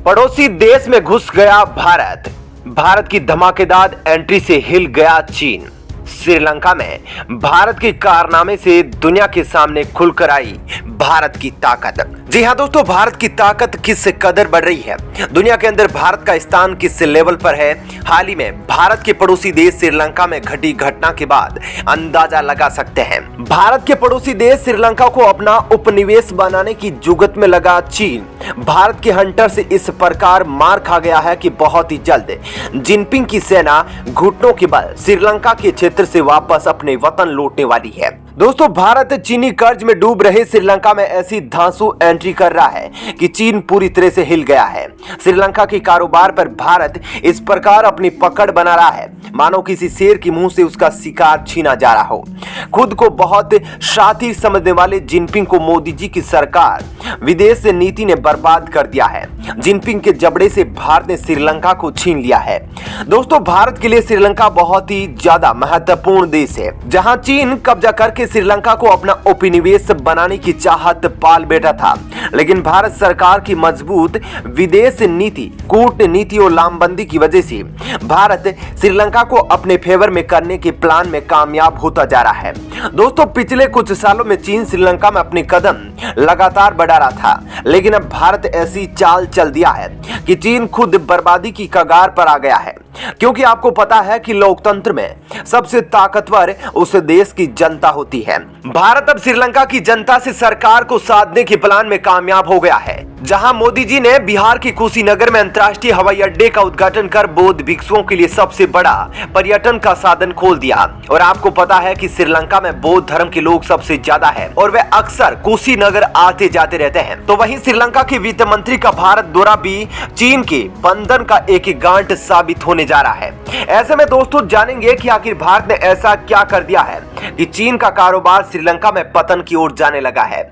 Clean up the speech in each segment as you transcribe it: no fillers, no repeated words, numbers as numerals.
पड़ोसी देश में घुस गया भारत। भारत की धमाकेदार एंट्री से हिल गया चीन। श्रीलंका में भारत के कारनामे से दुनिया के सामने खुलकर आई भारत की ताकत। जी हां दोस्तों, भारत की ताकत किस कदर बढ़ रही है, दुनिया के अंदर भारत का स्थान किस लेवल पर है, हाल ही में भारत के पड़ोसी देश श्रीलंका में घटी घटना के बाद अंदाजा लगा सकते हैं। भारत के पड़ोसी देश श्रीलंका को अपना उपनिवेश बनाने की जुगत में लगा चीन भारत के हंटर से इस प्रकार मार खा गया है कि बहुत ही जल्द जिनपिंग की सेना घुटनों के बल श्रीलंका के क्षेत्र से वापस अपने वतन लौटने वाली है। दोस्तों, भारत चीनी कर्ज में डूब रहे श्रीलंका में ऐसी धांसू एंट्री कर रहा है कि चीन पूरी तरह से हिल गया है। श्रीलंका के कारोबार पर भारत इस प्रकार अपनी पकड़ बना रहा है मानो किसी शेर के मुंह से उसका शिकार छीना जा रहा हो। खुद को बहुत शातिर समझने वाले जिनपिंग को मोदी जी की सरकार विदेश नीति ने बर्बाद कर दिया है। जिनपिंग के जबड़े से भारत ने श्रीलंका को छीन लिया है। दोस्तों, भारत के लिए श्रीलंका बहुत ही ज्यादा महत्वपूर्ण देश है, जहां चीन कब्जा करके श्रीलंका को अपना उपनिवेश बनाने की चाहत पाल बैठा था। लेकिन भारत सरकार की मजबूत विदेश नीति, कूटनीति और लामबंदी की वजह से भारत श्रीलंका को अपने फेवर में करने के प्लान में कामयाब होता जा रहा है। दोस्तों, पिछले कुछ सालों में चीन श्रीलंका में अपने कदम लगातार बढ़ा रहा था, लेकिन अब भारत ऐसी चाल चल दिया है कि चीन खुद बर्बादी की कगार पर आ गया है। क्योंकि आपको पता है कि लोकतंत्र में सबसे ताकतवर उस देश की जनता होती है। भारत अब श्रीलंका की जनता से सरकार को साधने के प्लान में कामयाब हो गया है, जहां मोदी जी ने बिहार के कुशीनगर में अंतर्राष्ट्रीय हवाई अड्डे का उद्घाटन कर बौद्ध भिक्षुओं के लिए सबसे बड़ा पर्यटन का साधन खोल दिया। और आपको पता है कि श्रीलंका में बौद्ध धर्म के लोग सबसे ज्यादा है और वे अक्सर कुशीनगर आते जाते रहते हैं। तो वहीं श्रीलंका के वित्त मंत्री का भारत दौरा भी चीन के बंधन का एक गांठ साबित होने जा रहा है। ऐसे में दोस्तों जानेंगे कि आखिर भारत ने ऐसा क्या कर दिया है कि चीन का कारोबार श्रीलंका में पतन की ओर जाने लगा है।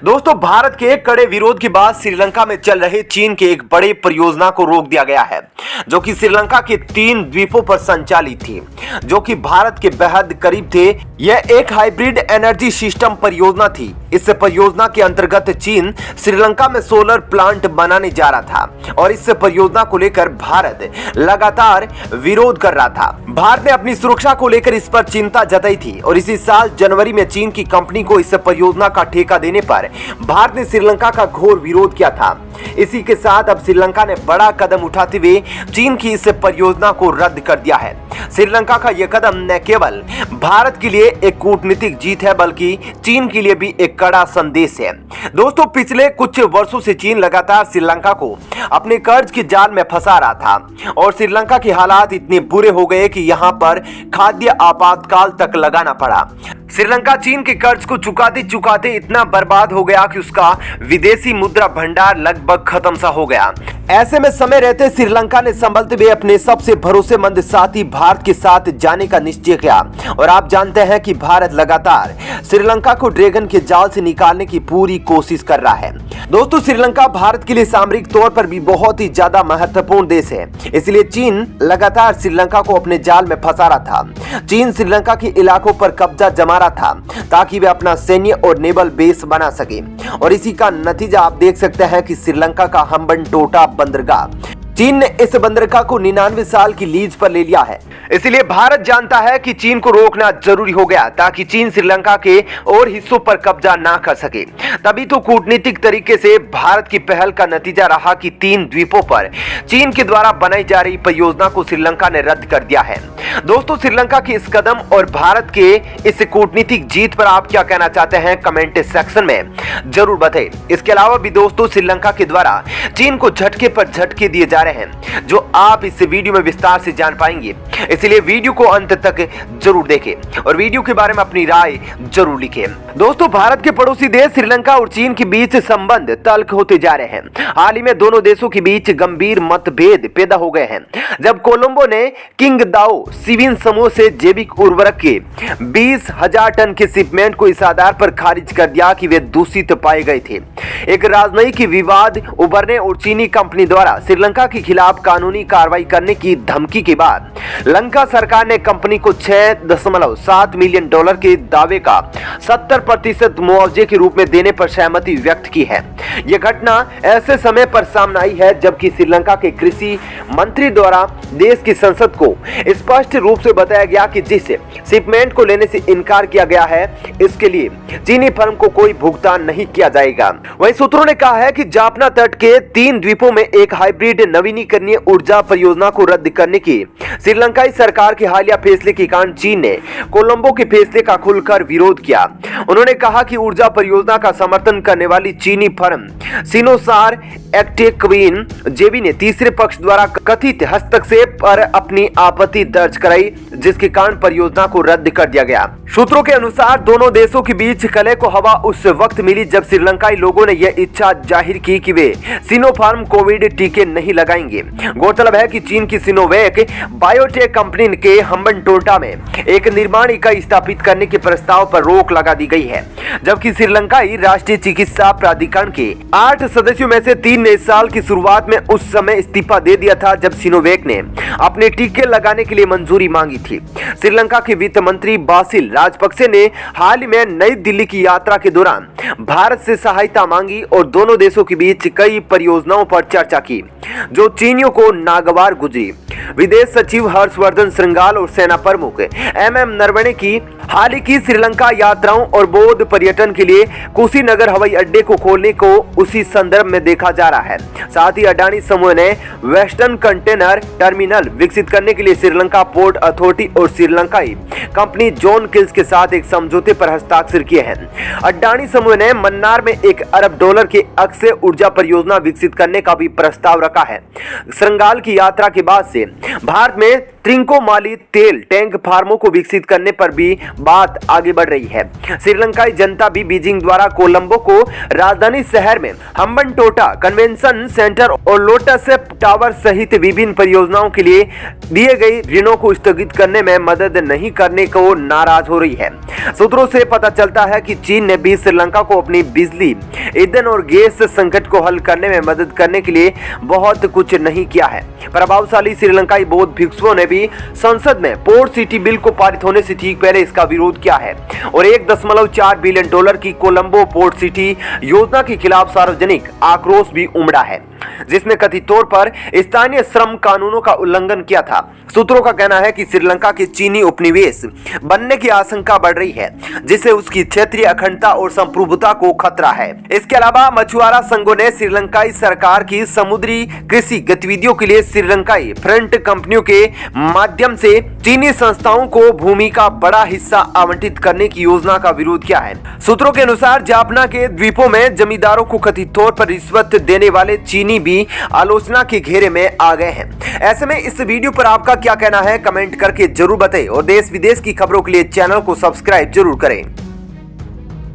दोस्तों, भारत के कड़े विरोध के बाद श्रीलंका में चल रहे चीन के एक बड़े परियोजना को रोक दिया गया है, जो कि श्रीलंका के 3 द्वीपों पर संचालित थी, जो कि भारत के बेहद करीब थे। यह एक हाइब्रिड एनर्जी सिस्टम परियोजना थी। इस परियोजना के अंतर्गत चीन श्रीलंका में सोलर प्लांट बनाने जा रहा था और इस परियोजना को लेकर भारत लगातार विरोध कर रहा था। भारत ने अपनी सुरक्षा को लेकर इस पर चिंता जताई थी और इसी साल जनवरी में चीन की कंपनी को इस परियोजना का ठेका देने पर भारत ने श्रीलंका का घोर विरोध किया था। इसी के साथ अब श्रीलंका ने बड़ा कदम उठाते हुए चीन की इस परियोजना को रद्द कर दिया है। श्रीलंका का यह कदम न केवल भारत के लिए एक कूटनीतिक जीत है, बल्कि चीन के लिए भी एक कड़ा संदेश है। दोस्तों, पिछले कुछ वर्षों से चीन लगातार श्रीलंका को अपने कर्ज के जाल में फंसा रहा था और श्रीलंका के हालात इतने बुरे हो गए कि यहां पर खाद्य आपातकाल तक लगाना पड़ा। श्रीलंका चीन के कर्ज को चुकाते चुकाते इतना बर्बाद हो गया कि उसका विदेशी मुद्रा भंडार लगभग खत्म सा हो गया। ऐसे में समय रहते श्रीलंका ने संभलते हुए अपने सबसे भरोसेमंद साथी भारत के साथ जाने का निश्चय किया। और आप जानते हैं कि भारत लगातार श्रीलंका को ड्रैगन के जाल से निकालने की पूरी कोशिश कर रहा है। दोस्तों, श्रीलंका भारत के लिए सामरिक तौर पर भी बहुत ही ज्यादा महत्वपूर्ण देश है, इसलिए चीन लगातार श्रीलंका को अपने जाल में फंसा रहा था। चीन श्रीलंका के इलाकों पर कब्जा जमा रहा था ताकि वे अपना सैन्य और नेवल बेस बना सके और इसी का नतीजा आप देख सकते हैं कि श्रीलंका का हम्बनटोटा बंदरगाह चीन ने इस बंदरगाह को 99 साल की लीज पर ले लिया है। इसलिए भारत जानता है कि चीन को रोकना जरूरी हो गया ताकि चीन श्रीलंका के और हिस्सों पर कब्जा ना कर सके। तभी तो कूटनीतिक तरीके से भारत की पहल का नतीजा रहा कि 3 द्वीपों पर चीन के द्वारा बनाई जा रही परियोजना को श्रीलंका ने रद्द कर दिया है। दोस्तों, श्रीलंका के इस कदम और भारत के इस कूटनीतिक जीत पर आप क्या कहना चाहते हैं, कमेंट सेक्शन में जरूर बताएं। इसके अलावा भी दोस्तों, श्रीलंका के द्वारा चीन को झटके पर झटके दिए जा रहे हैं, जो आप इस वीडियो में विस्तार से जान पाएंगे। इसलिए वीडियो को अंत तक जरूर देखें और वीडियो के बारे में अपनी राय जरूर लिखें। दोस्तों, भारत के पड़ोसी देश श्रीलंका और चीन के बीच संबंध तल्ख होते जा रहे हैं। हाल ही में दोनों देशों के बीच गंभीर मतभेद पैदा हो गए हैं, जब कोलंबो ने किंगदाओ सिविन समूह से जैविक उर्वरक के 20,000 टन के शिपमेंट को इस आधार पर खारिज कर दिया कि वे दूषित पाए गए थे। एक राजनयिक विवाद उभरने और चीनी कंपनी द्वारा श्रीलंका के खिलाफ कानूनी कार्रवाई करने की धमकी के बाद लंका सरकार ने कंपनी को $6.7 मिलियन के दावे का 70% मुआवजे के रूप में देने पर सहमति व्यक्त की है। यह घटना ऐसे समय पर सामने आई है जबकि श्रीलंका के कृषि मंत्री द्वारा देश की संसद को स्पष्ट रूप से बताया गया कि जिस शिपमेंट को लेने से इनकार किया गया है इसके लिए चीनी फर्म को कोई भुगतान नहीं किया जाएगा। वहीं सूत्रों ने कहा है कि जाफना तट के 3 द्वीपों में एक हाइब्रिड नवीनीकरणीय ऊर्जा परियोजना को रद्द करने की श्रीलंकाई सरकार के हालिया फैसले के कारण चीन ने कोलंबो के फैसले का खुलकर विरोध किया। उन्होंने कहा कि ऊर्जा परियोजना का समर्थन करने वाली चीनी फर्म सिनोसार एक्टेक्विन जेबी ने तीसरे पक्ष द्वारा कथित हस्तक्षेप पर अपनी आपत्ति दर्ज कराई, जिसके कारण परियोजना को रद्द कर दिया गया। सूत्रों के अनुसार दोनों देशों के बीच कलह को हवा उस वक्त मिली जब श्रीलंकाई लोगों ने यह इच्छा जाहिर की कि वे सिनोफार्म कोविड टीके नहीं लगाएंगे। गौरतलब है कि चीन की सिनोवैक बायोटेक कंपनी के हम्बनटोटा में एक निर्माण इकाई स्थापित करने के प्रस्ताव पर रोक लगा दी गई है, जबकि श्रीलंकाई राष्ट्रीय चिकित्सा प्राधिकरण के 8 सदस्यों में से 3 ने इस साल की शुरुआत में उस समय इस्तीफा दे दिया था जब सिनोवैक ने अपने टीके लगाने के लिए मंजूरी मांगी थी। श्रीलंका के वित्त मंत्री बासिल राजपक्षे ने हाल ही में नई दिल्ली की यात्रा के दौरान भारत से सहायता मांगी और दोनों देशों के बीच कई परियोजनाओं पर चर्चा की जो चीनियों को नागवार गुजरी। विदेश सचिव हर्षवर्धन श्रृंगाल और सेना प्रमुख MM नरवणे की हाल ही की श्रीलंका यात्राओं और बौद्ध पर्यटन के लिए कुशीनगर हवाई अड्डे को खोलने को उसी संदर्भ में देखा जा रहा है। साथ ही अडानी समूह ने वेस्टर्न कंटेनर टर्मिनल विकसित करने के लिए श्रीलंका पोर्ट अथॉरिटी और श्रीलंकाई कंपनी जॉन किल्स के साथ एक समझौते पर हस्ताक्षर किए हैं। अडानी समूह ने मन्नार में $1 अरब के अक्षय ऊर्जा परियोजना विकसित करने का भी प्रस्ताव रखा है। श्रृंगाल की यात्रा के बाद से भारत में त्रिंकोमाली तेल टैंक फार्मों को विकसित करने पर भी बात आगे बढ़ रही है। श्रीलंकाई जनता भी बीजिंग द्वारा कोलंबो को राजधानी शहर में हम्बनटोटा कन्वेंशन सेंटर और लोटस टावर सहित विभिन्न परियोजनाओं के लिए दिए गए ऋणों को स्थगित करने में मदद नहीं करने को नाराज हो रही है। सूत्रों से पता चलता है कि चीन ने भी श्रीलंका को अपनी बिजली, ईंधन और गैस संकट को हल करने में मदद करने के लिए बहुत कुछ नहीं किया है। प्रभावशाली श्रीलंकाई बौद्ध भिक्षुओं ने भी संसद में पोर्ट सिटी बिल को पारित होने से ठीक पहले इसका विरोध किया है और $1.4 बिलियन की कोलंबो पोर्ट सिटी योजना के खिलाफ सार्वजनिक आक्रोश भी उमड़ा है, जिसने कथित तौर पर स्थानीय श्रम कानूनों का उल्लंघन किया था। सूत्रों का कहना है कि श्रीलंका के चीनी उपनिवेश बनने की आशंका बढ़ रही है, जिससे उसकी क्षेत्रीय अखंडता और संप्रभुता को खतरा है। इसके अलावा मछुआरा संघों ने श्रीलंकाई सरकार की समुद्री कृषि गतिविधियों के लिए श्रीलंकाई फ्रंट कंपनियों के माध्यम से चीनी संस्थाओं को भूमि का बड़ा हिस्सा आवंटित करने की योजना का विरोध किया है। सूत्रों के अनुसार जाफना के द्वीपों में जमींदारों को कथित तौर पर रिश्वत देने वाले चीनी भी आलोचना के घेरे में आ गए हैं। ऐसे में इस वीडियो पर आपका क्या कहना है, कमेंट करके जरूर बताएं और देश विदेश की खबरों के लिए चैनल को सब्सक्राइब जरूर करें।